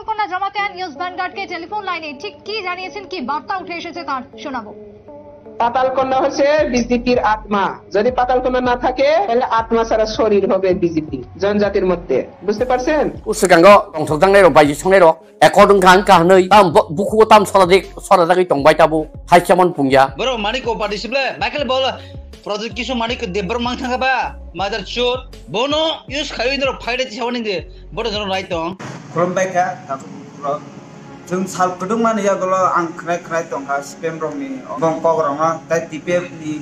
Patalkanya জামাতিয়ান news ভ্যানগার্ডকে telephone লাইনে ঠিক কি জানিয়েছেন, কি বার্তা উঠে এসেছে তার শোনাবো। পাতালকন্যা হচ্ছে বিজেপির আত্মা। যদি পাতালকন্যা না থাকে তাহলে আত্মা ছাড়া শরীর হবে বিজেপি জনজাতির মধ্যে। বুঝতে পারছেন? উসগাঙ্গো দংথকজাংনেরো বাইজি সংনেরো একদং খান কাহनै তাম বুকু তাম সরাদাগै তংবাय tabu haichamon pungya bro maniko participle michael bola project kisu maniko debbar mang thanga ba mother chot bono use khayoindro faide chawani de bodo jono right tong khurumbai kha जों साल कुदुं माने यागलो आं खराय तंखा स्पेम रंनि बं पगरंगा ताइ टिपे नि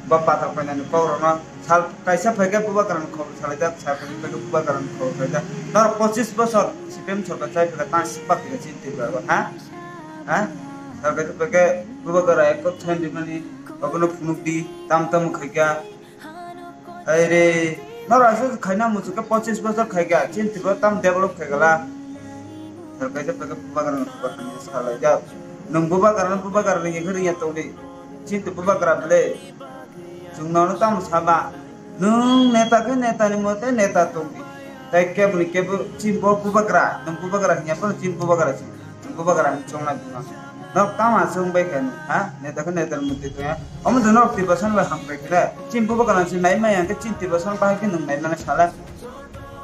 बा पाता फैनानि पगरंगा साल कायसा फैगा बुबा करन खबर सालायदा साल फैगा बुबा करन खबर फैदा नर 25 बोसोर स्पेम सरकार चाइ फैगा ता सिपा फैगा चिन्ति बाबा हा सरकार फैगा बुबा करा एक थैन दिमानि अबनो फुनुकदि ताम खैगा अरे नर आसो खैना मुजुका 25 बोसोर खैगा चिन्ति बा ताम डेभलप खैगला सरकार फैगा बुबा करन खबर सालायदा नों बुबा करन ये खरिया तौदि चिन्ति बुबा करा बले जोंनावनो ताम साबा नों नेतानि मते नेता तौदि ताइ केबु चिम्बो बुबाग्रा नों बुबाग्रा हियाफोर चिम बुबाग्रा चंना बुङा नों तामा सोंबाय खान हा नेतानि मते तया अमु दनो 50% बा हामबाय खरा चिम बुबाग्रा सि नाय माया के 50% बाहाय के नों नाय माने साला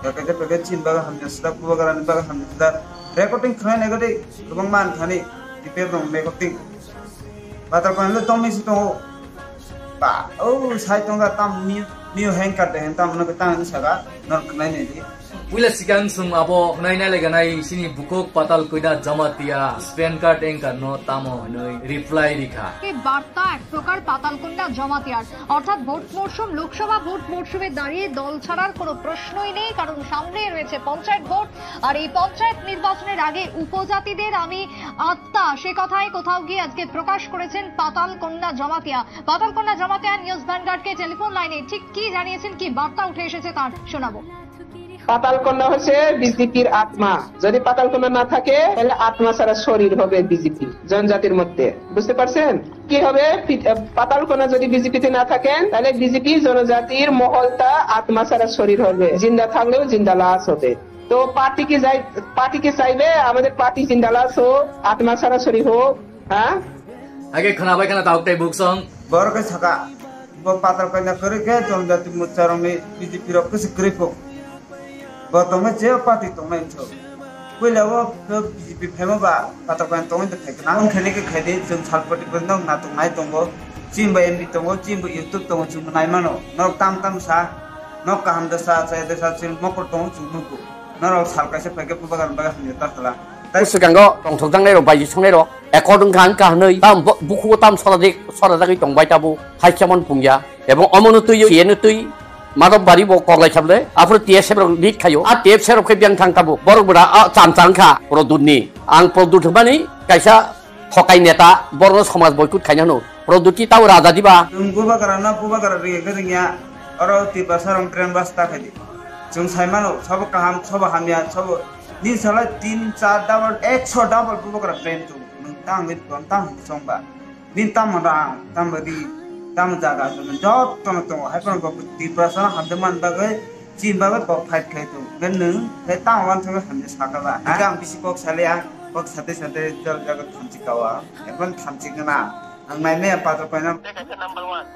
सरकार फैगा चिम बा हमजस्दा बुबाग्रानि बा हमजस्दा रेकर्डिं खानाय नेगदि गोबां मान थानि टिपे दं रेकर्डिं बाथ्रा खानाय तमिसि दं बा औ साइतंगा ताम मिउ हें काटे हें ताम नक तां सागा नर खनाय नेदि Wila sikan sum abo naina leganai sini bukok patalkonna Jamatia Spain card anchor ন তামো নই রিপ্লাই লিখা এই বার্তা এক প্রকার পাতালকন্যা জামাতিয়ার, অর্থাৎ ভোট মরশুম, লোকসভা ভোট মরশুমে দাঁড়িয়ে দল ছাড়ার কোনো প্রশ্নই নেই, কারণ সামনে রয়েছে পঞ্চায়েত ভোট। আর এই পঞ্চায়েত নির্বাচনের আগে উপজাতিদের আমি আত্মা, সে কথাই কোথাও গিয়ে আজকে প্রকাশ করেছেন পাতালকন্যা জামাতিয়া। পাতালকন্যা জামাতিয়ান নিউজ ভ্যানগার্ডকে টেলিফোন লাইনে ঠিক কি জানিয়েছেন, কি বার্তা উঠে এসেছে তার শোনাবো। পাতালকন্যা হচ্ছে বিজেপির আত্মা। যদি পাতালকন্যা না থাকে তাহলে আত্মা ছাড়া শরীর হবে বিজেপি জনজাতির মধ্যে। বুঝতে পারছেন? কি হবে? পাতালকন্যা যদি বিজেপিতে না থাকেন তাহলে বিজেপি জনজাতির মহলটা আত্মা ছাড়া শরীর হবে, জিন্দা থাকলেও জিন্দা লাশ হবে। তো পার্টি কি চাইবে আমাদের পার্টি জিন্দা লাশ হোক, আত্মা ছাড়া শরীর হোক? হ্যাঁ, আগে খানাবাই খানা তাউকটাই বুকসং বরকে থাকা পাতালকন্যা করে কে জনজাতি মোচারমে বিজেপি র কিছু গ্রিপো बतमे जे पार्टी तोंनाय छ पहिलाबो बीजेपी फेमबा पाताकन तोंनाय थायना उन खेले के खेदे जों सालपति बन ना तोंनाय दंगो चिमबा एमबी दंगो चिमबा यूट्यूब दंगो जों नायमानो न ताम सा न काम दसा चायदसा चिम मकर दंगो जों नुगो न सालकासे फैगे पुबागान बागा हनेता खला उसगांगो दंथकजांनेरो बायजि संनेरो একদং খান কাহनै তাম বুকু তাম সরাদাগै tongबाय tabu haichamon pungya এবং অমনতুই ইয়েনতুই মাদব বাড়ি কগলাই সামনে আপনার টিএস সেরক লিক খাইও আর টিএফ সেরক বিয়াং থাংতাবো বড়বড়া চামচাংখা প্রদুতনি আং প্রদুত হবানি কাইসা ঠকাই নেতা বড় সমাজ বৈকুট খাইনানো প্রদুতি তাও রাজা দিবা বুবাগারা রিয়া আর 3 ট্রেন বাস্তা খাইদি जों साइमानो सब काहाम सब हामिया सब नि साला 3-4 डाबल 100 डाबल बुबागारा ट्रेन तो तां नि तां संबा दिन तामरा तामबदी ताम जागा जब तो हाइपन को 3% हमदमान बागै चिम बागै प फाइट खाइतो गन्नु हे तावन थगे हमजे साकाबा आगाम बिसि पक सालेया पक साथे जल जगत थामचि कावा एपन थामचि गना आं नायने पात्र पैना number 1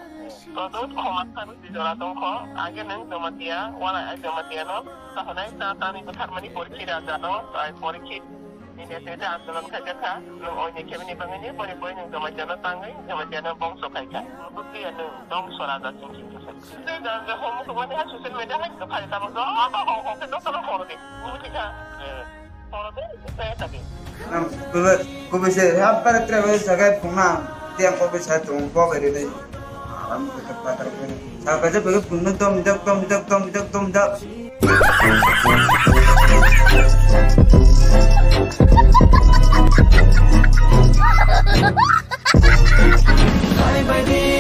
produk khomakan di doratong ko age nang jamatia wala jamatia no tahanai tani betharmani porikhi raja no porikhi ini saya andalan kaja ka no oine kemini bangani pori pori nang jamatia no tangai jamatia no bongso kaika bukti anu dong sorada cincin tusen saya dan homo ko wani ha social media ha ka phai tamo do ba ho ho ke doktor ko de bukti ka porode saya tadi ko bese ha par travel jaga phuna tiang ko bese tung ko beri dei हम के पात्र को साकाजे बगे पुन्नु तम जक Bye bye.